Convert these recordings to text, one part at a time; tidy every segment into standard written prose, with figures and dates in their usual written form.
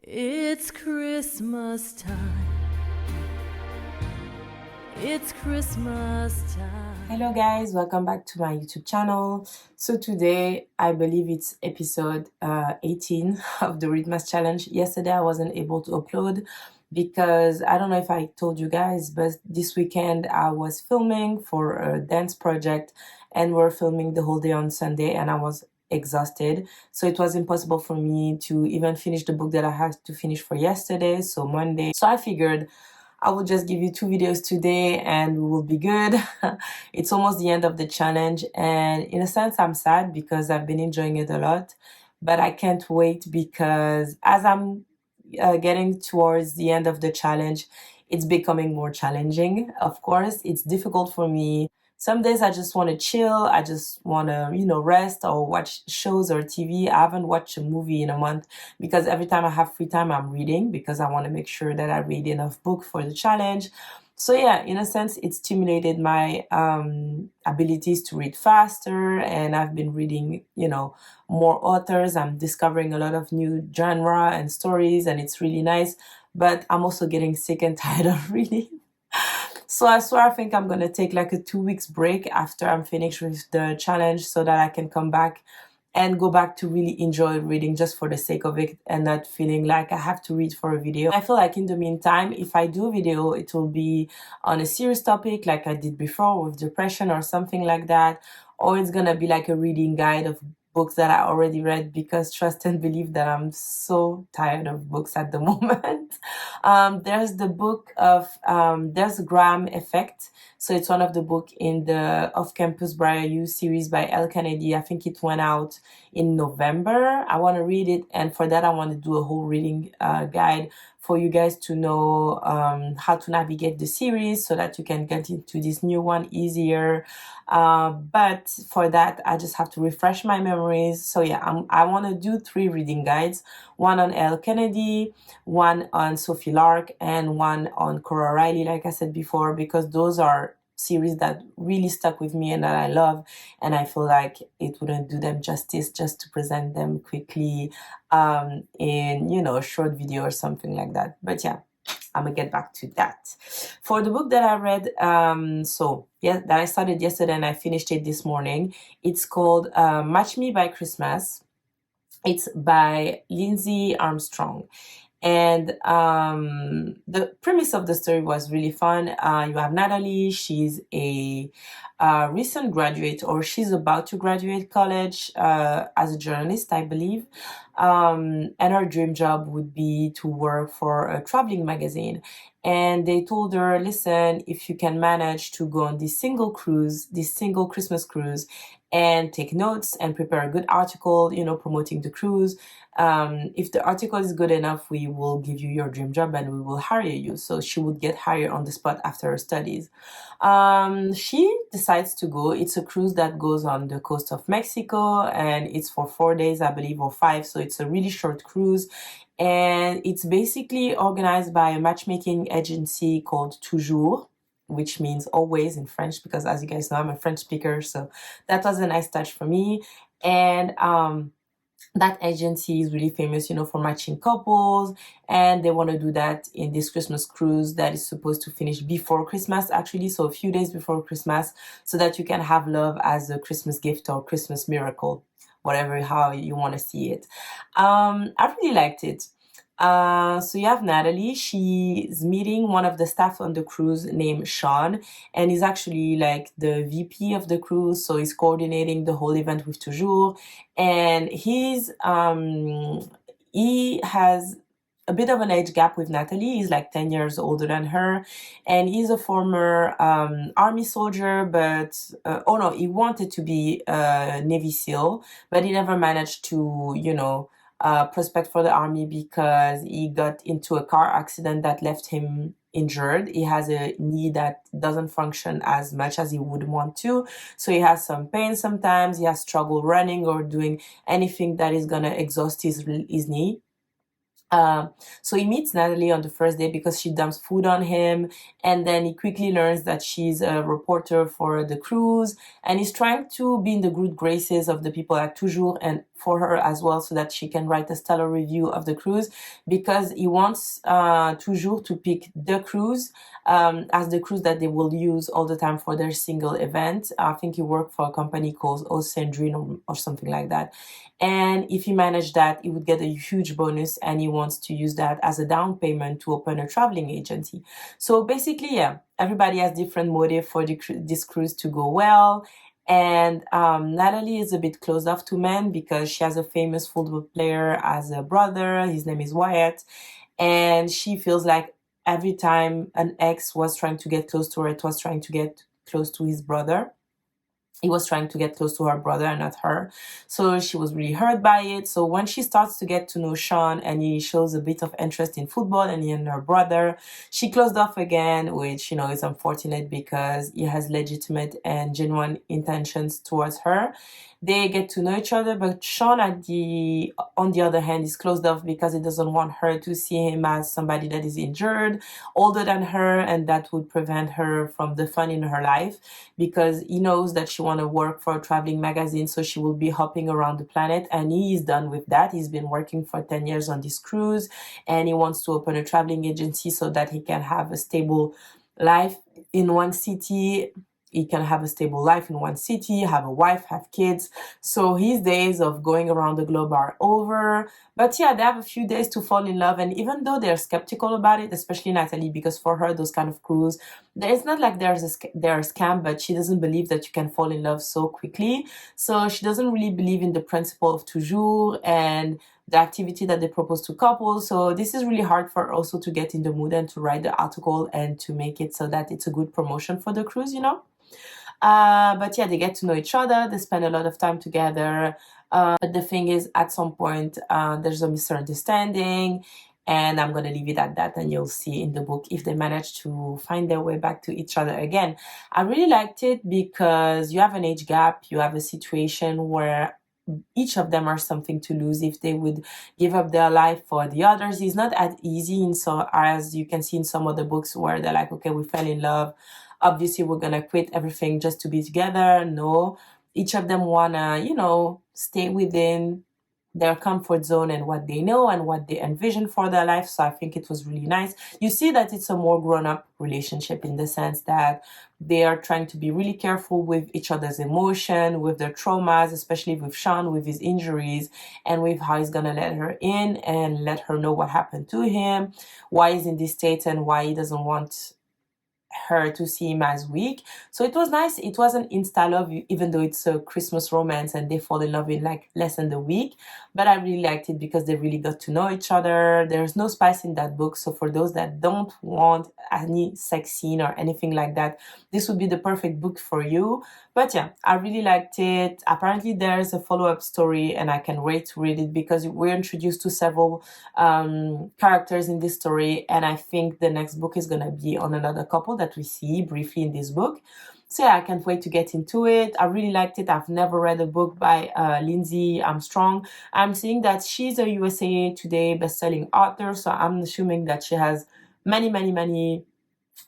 It's Christmas time. It's Christmas time. Hello guys, welcome back to my YouTube channel. So today, I believe it's episode 18 of the Readmas challenge. Yesterday I wasn't able to upload because I don't know if I told you guys, but this weekend I was filming for a dance project and we're filming the whole day on Sunday and I was exhausted, so it was impossible for me to even finish the book that I had to finish for yesterday, so Monday. So I figured I will just give you 2 videos today and we will be good. It's almost the end of the challenge and in a sense I'm sad because I've been enjoying it a lot, but I can't wait because as I'm getting towards the end of the challenge, it's becoming more challenging. Of course, it's difficult for me. Some days I just want to chill. I just want to, rest or watch shows or TV. I haven't watched a movie in a month because every time I have free time, I'm reading because I want to make sure that I read enough book for the challenge. So yeah, in a sense, it stimulated my abilities to read faster, and I've been reading, more authors. I'm discovering a lot of new genre and stories, and it's really nice. But I'm also getting sick and tired of reading. So I swear I think I'm gonna take like a 2 weeks break after I'm finished with the challenge so that I can come back and go back to really enjoy reading just for the sake of it and not feeling like I have to read for a video. I feel like in the meantime, if I do a video, it will be on a serious topic like I did before with depression or something like that, or it's gonna be like a reading guide of books that I already read, because trust and believe that I'm so tired of books at the moment. There's the book of there's Graham Effect. So it's one of the book in the Off-Campus Briar U series by L. Kennedy. I think it went out in November. I want to read it, and for that I want to do a whole reading guide for you guys to know how to navigate the series so that you can get into this new one easier. But for that, I just have to refresh my memories. So yeah, I want to do 3 reading guides, one on L. Kennedy, one on Sophie Lark, and one on Cora Riley, like I said before, because those are series that really stuck with me and that I love, and I feel like it wouldn't do them justice just to present them quickly in a short video or something like that. But yeah, I'm gonna get back to that. For the book that I read, that I started yesterday and I finished it this morning, it's called Match Me by Christmas. It's by Lindzee Armstrong. And the premise of the story was really fun. You have Natalie. She's a recent graduate, or she's about to graduate college as a journalist, I believe. And her dream job would be to work for a traveling magazine. And they told her, listen, if you can manage to go on this single Christmas cruise, and take notes and prepare a good article, promoting the cruise. If the article is good enough, we will give you your dream job and we will hire you. So she would get hired on the spot after her studies. She decides to go. It's a cruise that goes on the coast of Mexico, and it's for 4 days, I believe, or 5. So it's a really short cruise. And it's basically organized by a matchmaking agency called Toujours, which means always in French, because as you guys know, I'm a French speaker. So that was a nice touch for me. And that agency is really famous, for matching couples, and they want to do that in this Christmas cruise that is supposed to finish before Christmas, actually, so a few days before Christmas, so that you can have love as a Christmas gift or Christmas miracle, whatever, how you want to see it. I really liked it. So you have Natalie. She's meeting one of the staff on the cruise named Sean, and he's actually like the VP of the cruise. So he's coordinating the whole event with Toujours, and he has a bit of an age gap with Natalie. He's like 10 years older than her, and he's a former army soldier, but he wanted to be a Navy SEAL, but he never managed to, prospect for the army because he got into a car accident that left him injured. He has a knee that doesn't function as much as he would want to, so he has some pain sometimes. He has trouble running or doing anything that is gonna exhaust his knee. So he meets Natalie on the first day because she dumps food on him, and then he quickly learns that she's a reporter for the cruise, and he's trying to be in the good graces of the people at Toujours and for her as well, so that she can write a stellar review of the cruise, because he wants Toujours to pick the cruise as the cruise that they will use all the time for their single event. I think he worked for a company called Sandra or something like that. And if he managed that, he would get a huge bonus, and he wants to use that as a down payment to open a traveling agency. So basically, yeah, everybody has different motive for this cruise to go well. And Natalie is a bit closed off to men because she has a famous football player as a brother. His name is Wyatt. And she feels like every time an ex was trying to get close to her, it was trying to get close to his brother. He was trying to get close to her brother and not her. So she was really hurt by it. So when she starts to get to know Sean and he shows a bit of interest in football and he and her brother, she closed off again, which, you know, is unfortunate because he has legitimate and genuine intentions towards her. They get to know each other, but Sean on the other hand is closed off because he doesn't want her to see him as somebody that is injured, older than her, and that would prevent her from the fun in her life, because he knows that she want to work for a traveling magazine, so she will be hopping around the planet, and he is done with that. He's been working for 10 years on this cruise, and he wants to open a traveling agency so that he can have a stable life in one city. He can have a stable life in one city, have a wife, have kids. So his days of going around the globe are over. But yeah, they have a few days to fall in love. And even though they're skeptical about it, especially Natalie, because for her, those kind of cruise, it's not like they're a scam, but she doesn't believe that you can fall in love so quickly. So she doesn't really believe in the principle of toujours and the activity that they propose to couples. So this is really hard for her also to get in the mood and to write the article and to make it so that it's a good promotion for the cruise, you know? But yeah, they get to know each other. They spend a lot of time together. But the thing is, at some point, there's a misunderstanding. And I'm going to leave it at that. And you'll see in the book if they manage to find their way back to each other again. I really liked it because you have an age gap. You have a situation where each of them are something to lose if they would give up their life for the others. It's not as easy in so as you can see in some other books where they're like, okay, we fell in love, obviously we're gonna quit everything just to be together. No, each of them wanna, you know, stay within their comfort zone and what they know and what they envision for their life. So I think it was really nice. You see that it's a more grown-up relationship in the sense that they are trying to be really careful with each other's emotion, with their traumas, especially with Sean, with his injuries, and with how he's gonna let her in and let her know what happened to him, why he's in this state, and why he doesn't want her to see him as weak. So it was nice. It wasn't insta love, even though it's a Christmas romance and they fall in love in like less than a week. But I really liked it because they really got to know each other. There's no spice in that book. So for those that don't want any sex scene or anything like that, this would be the perfect book for you. But yeah, I really liked it. Apparently there's a follow-up story and I can wait to read it because we're introduced to several characters in this story, and I think the next book is gonna be on another couple that we see briefly in this book. So yeah, I can't wait to get into it. I really liked it. I've never read a book by Lindzee Armstrong. I'm seeing that she's a USA Today best-selling author, so I'm assuming that she has many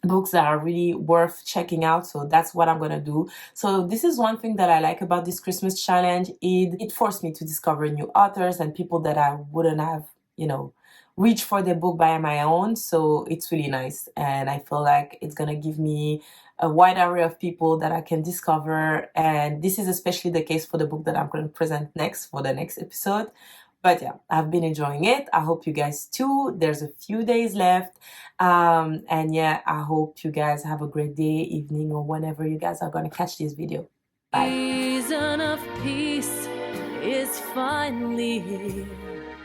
books that are really worth checking out. So that's what I'm gonna do. So this is one thing that I like about this Christmas challenge. It forced me to discover new authors and people that I wouldn't have, you know, reached for the book by my own. So it's really nice, and I feel like it's gonna give me a wide array of people that I can discover. And this is especially the case for the book that I'm going to present next for the next episode. But yeah, I've been enjoying it. I hope you guys too. There's a few days left. And yeah, I hope you guys have a great day, evening, or whenever you guys are going to catch this video. Bye. Season of peace is finally here.